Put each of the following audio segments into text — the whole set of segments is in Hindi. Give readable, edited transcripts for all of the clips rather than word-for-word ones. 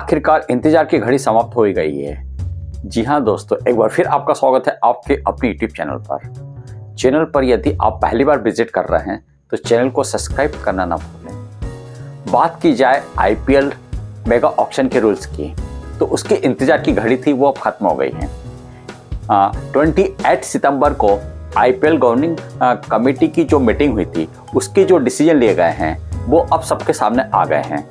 आखिरकार इंतजार की घड़ी समाप्त हो ही गई है। जी हाँ दोस्तों, एक बार फिर आपका स्वागत है आपके अपने यूट्यूब चैनल पर। चैनल पर यदि आप पहली बार विजिट कर रहे हैं तो चैनल को सब्सक्राइब करना ना भूलें। बात की जाए आईपीएल मेगा ऑक्शन के रूल्स की, तो उसके इंतजार की घड़ी थी वो अब खत्म हो गई है। 28 सितंबर को आईपीएल गवर्निंग कमेटी की जो मीटिंग हुई थी, उसके जो डिसीजन लिए गए हैं वो अब सबके सामने आ गए हैं।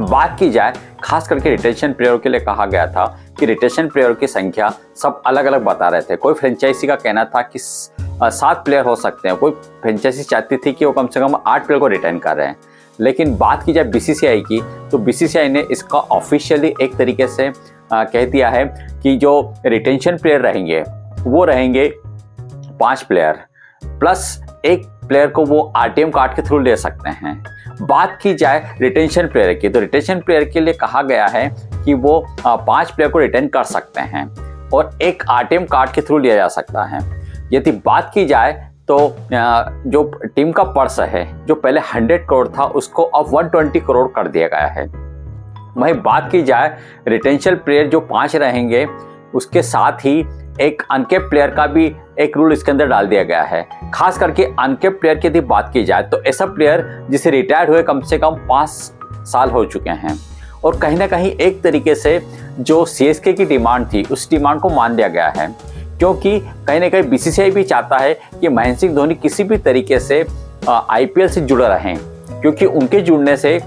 बात की जाए खास करके रिटेंशन प्लेयरों के लिए, कहा गया था कि रिटेंशन प्लेयरों की संख्या सब अलग अलग बता रहे थे। कोई फ्रेंचाइजी का कहना था कि 7 प्लेयर हो सकते हैं, कोई फ्रेंचाइजी चाहती थी कि वो कम से कम 8 प्लेयर को रिटेन कर रहे हैं। लेकिन बात की जाए बीसीसीआई की, तो बीसीसीआई ने इसका ऑफिशियली एक तरीके से कह दिया है कि जो रिटेंशन प्लेयर रहेंगे वो रहेंगे 5 प्लेयर प्लस 1 प्लेयर को वो आरटीएम कार्ड के थ्रू ले सकते हैं। बात की जाए रिटेंशन प्लेयर की, तो रिटेंशन प्लेयर के लिए कहा गया है कि वो 5 प्लेयर को रिटेन कर सकते हैं और 1 आरटीएम कार्ड के थ्रू लिया जा सकता है। यदि बात की जाए तो जो टीम का पर्स है, जो पहले 100 करोड़ था, उसको अब 120 करोड़ कर दिया गया है। वहीं बात की जाए रिटेंशन प्लेयर जो 5 रहेंगे, उसके साथ ही एक अनकेप प्लेयर का भी एक रूल इसके अंदर डाल दिया गया है। खास करके अनकेप प्लेयर की यदि बात की जाए तो ऐसा प्लेयर जिसे रिटायर हुए कम से कम 5 साल हो चुके हैं और कहीं ना कहीं एक तरीके से जो सीएसके की डिमांड थी उस डिमांड को मान लिया गया है, क्योंकि कहीं ना कहीं बीसीसीआई भी चाहता है कि महेंद्र सिंह धोनी किसी भी तरीके से आईपीएल से जुड़े रहें, क्योंकि उनके जुड़ने से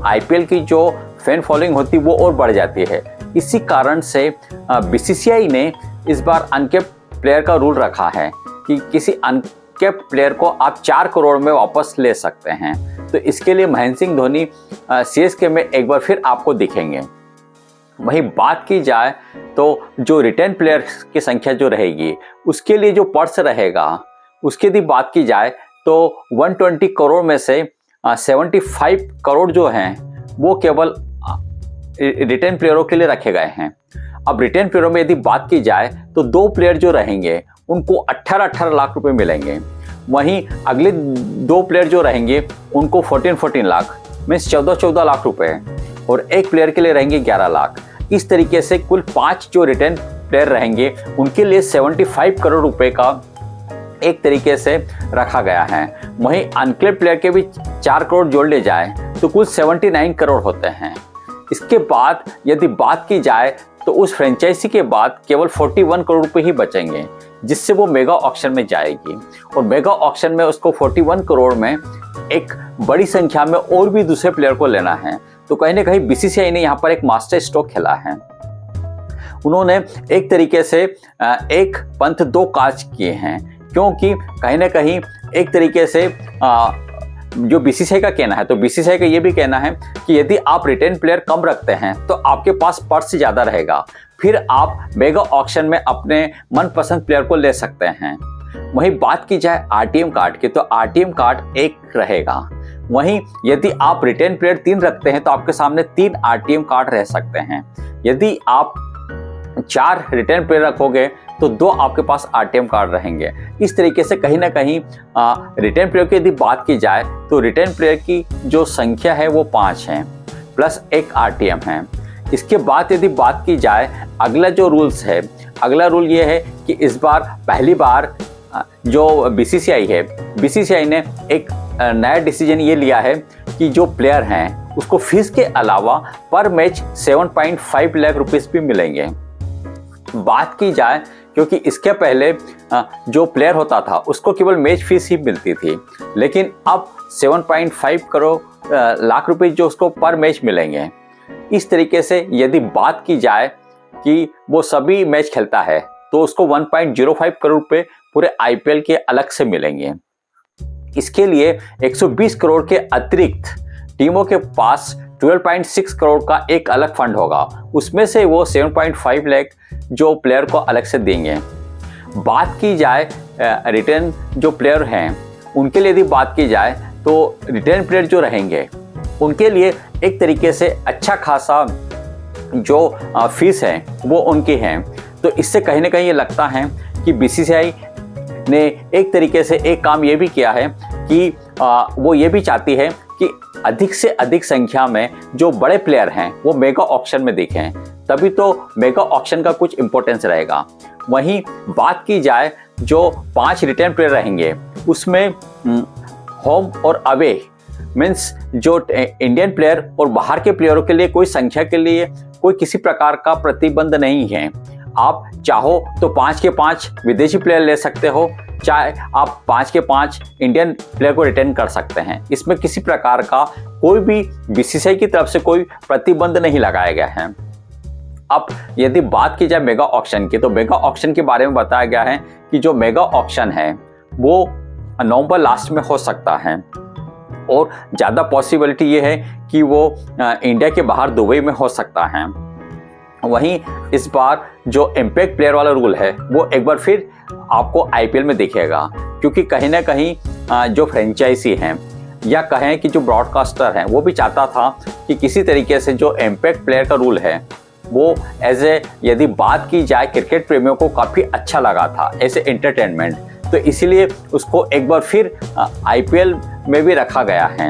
आईपीएल की जो फैन फॉलोइंग होती वो और बढ़ जाती है। इसी कारण से बीसीसीआई ने इस बार अनकेप प्लेयर का रूल रखा है कि किसी अनकेप प्लेयर को आप 4 करोड़ में वापस ले सकते हैं। तो इसके लिए महेंद्र सिंह धोनी सीएसके में एक बार फिर आपको दिखेंगे। वहीं बात की जाए तो जो रिटेन प्लेयर की संख्या जो रहेगी, उसके लिए जो पर्स रहेगा, उसकी यदि बात की जाए तो 120 करोड़ में से 75 करोड़ जो हैं वो केवल रिटेन प्लेयरों के लिए रखे गए हैं। अब रिटेन प्लेयरों में यदि बात की जाए तो 2 प्लेयर जो रहेंगे उनको 18-18 लाख रुपए मिलेंगे। वहीं अगले 2 प्लेयर जो रहेंगे उनको 14-14 लाख मीन्स 14-14 लाख रुपए, और 1 प्लेयर के लिए रहेंगे 11 लाख। इस तरीके से कुल 5 जो रिटेन प्लेयर रहेंगे उनके लिए 75 करोड़ रुपए का एक तरीके से रखा गया है। वहीं अनक्लेम प्लेयर के भी 4 करोड़ जोड़ ले जाए तो कुल 79 करोड़ होते हैं। इसके बाद यदि बात की जाए तो उस फ्रेंचाइजी के बाद केवल 41 करोड़ रुपए ही बचेंगे, जिससे वो मेगा ऑक्शन में जाएगी और मेगा ऑक्शन में उसको 41 करोड़ में एक बड़ी संख्या में और भी दूसरे प्लेयर को लेना है। तो कहीं ना कहीं बीसीसीआई ने यहाँ पर एक मास्टर स्ट्रोक खेला है। उन्होंने एक तरीके से एक पंथ 2 काज किए हैं, क्योंकि कहीं ना कहीं एक तरीके से जो बीसीसीआई का कहना है, तो बीसीसीआई का ये भी कहना है कि यदि आप रिटेन प्लेयर कम रखते हैं तो आपके पास पर्स ज़्यादा रहेगा, फिर आप मेगा ऑक्शन में अपने मनपसंद प्लेयर को ले सकते हैं। वहीं बात की जाए आरटीएम कार्ड की, तो आरटीएम कार्ड 1 रहेगा। वहीं यदि आप रिटेन प्लेयर 3 रखते हैं तो आपके सामने 3 आरटीएम कार्ड रह सकते हैं। यदि आप 4 रिटेन प्लेयर रखोगे तो 2 आपके पास आरटीएम कार्ड रहेंगे। इस तरीके से कहीं ना कहीं रिटेन प्लेयर की यदि बात की जाए तो रिटेन प्लेयर की जो संख्या है वो 5 है प्लस 1 आरटीएम है। इसके बाद यदि बात की जाए अगला जो रूल्स है, अगला रूल ये है कि इस बार पहली बार जो बीसीसीआई है, बीसीसीआई ने एक नया डिसीजन ये लिया है कि जो प्लेयर हैं उसको फीस के अलावा पर मैच 7.5 लाख रुपीस भी मिलेंगे। बात की जाए क्योंकि इसके पहले जो प्लेयर होता था उसको केवल मैच फीस ही मिलती थी, लेकिन अब 7.5 करोड़ लाख रुपए जो उसको पर मैच मिलेंगे। इस तरीके से यदि बात की जाए कि वो सभी मैच खेलता है तो उसको 1.05 करोड़ रुपए पूरे आईपीएल के अलग से मिलेंगे। इसके लिए 120 करोड़ के अतिरिक्त टीमों के पास 12.6 करोड़ का एक अलग फंड होगा, उसमें से वो 7.5 लाख जो प्लेयर को अलग से देंगे। बात की जाए रिटेन जो प्लेयर हैं उनके लिए यदि बात की जाए तो रिटेन प्लेयर जो रहेंगे उनके लिए एक तरीके से अच्छा खासा जो फीस है वो उनकी है। तो इससे कहीं ना कहीं ये लगता है कि बीसीसीआई ने एक तरीके से एक काम ये भी किया है कि वो ये भी चाहती है कि अधिक से अधिक संख्या में जो बड़े प्लेयर हैं वो मेगा ऑक्शन में दिखें, तभी तो मेगा ऑक्शन का कुछ इंपॉर्टेंस रहेगा। वहीं बात की जाए जो 5 रिटर्न प्लेयर रहेंगे उसमें होम और अवे मीन्स जो इंडियन प्लेयर और बाहर के प्लेयरों के लिए कोई संख्या के लिए कोई किसी प्रकार का प्रतिबंध नहीं है। आप चाहो तो 5 के 5 विदेशी प्लेयर ले सकते हो, चाहे आप 5 के 5 इंडियन प्लेयर को रिटेन कर सकते हैं। इसमें किसी प्रकार का कोई भी बीसीसीआई की तरफ से कोई प्रतिबंध नहीं लगाया गया है। अब यदि बात की जाए मेगा ऑक्शन की, तो मेगा ऑक्शन के बारे में बताया गया है कि जो मेगा ऑक्शन है वो नवंबर लास्ट में हो सकता है और ज़्यादा पॉसिबिलिटी ये है कि वो इंडिया के बाहर दुबई में हो सकता है। वहीं इस बार जो इम्पैक्ट प्लेयर वाला रूल है वो एक बार फिर आपको आईपीएल में दिखेगा, क्योंकि कहीं ना कहीं जो फ्रेंचाइजी हैं या कहें कि जो ब्रॉडकास्टर हैं वो भी चाहता था कि किसी तरीके से जो इम्पैक्ट प्लेयर का रूल है वो यदि बात की जाए क्रिकेट प्रेमियों को काफ़ी अच्छा लगा था एज ए एंटरटेनमेंट, तो इसीलिए उसको एक बार फिर आईपीएल में भी रखा गया है।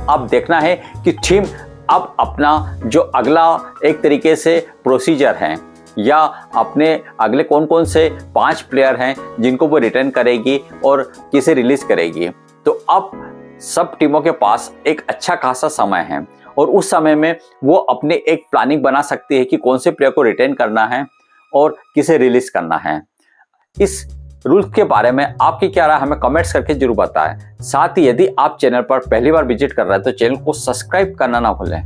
अब देखना है कि टीम अब अपना जो अगला एक तरीके से प्रोसीजर है या अपने अगले कौन कौन से 5 प्लेयर हैं जिनको वो रिटर्न करेगी और किसे रिलीज करेगी, तो अब सब टीमों के पास एक अच्छा खासा समय है और उस समय में वो अपने एक प्लानिंग बना सकती है कि कौन से प्लेयर को रिटेन करना है और किसे रिलीज करना है। इस रूल्स के बारे में आपकी क्या राय हमें कमेंट्स करके जरूर बताएं। साथ ही यदि आप चैनल पर पहली बार विजिट कर रहे हैं तो चैनल को सब्सक्राइब करना ना भूलें।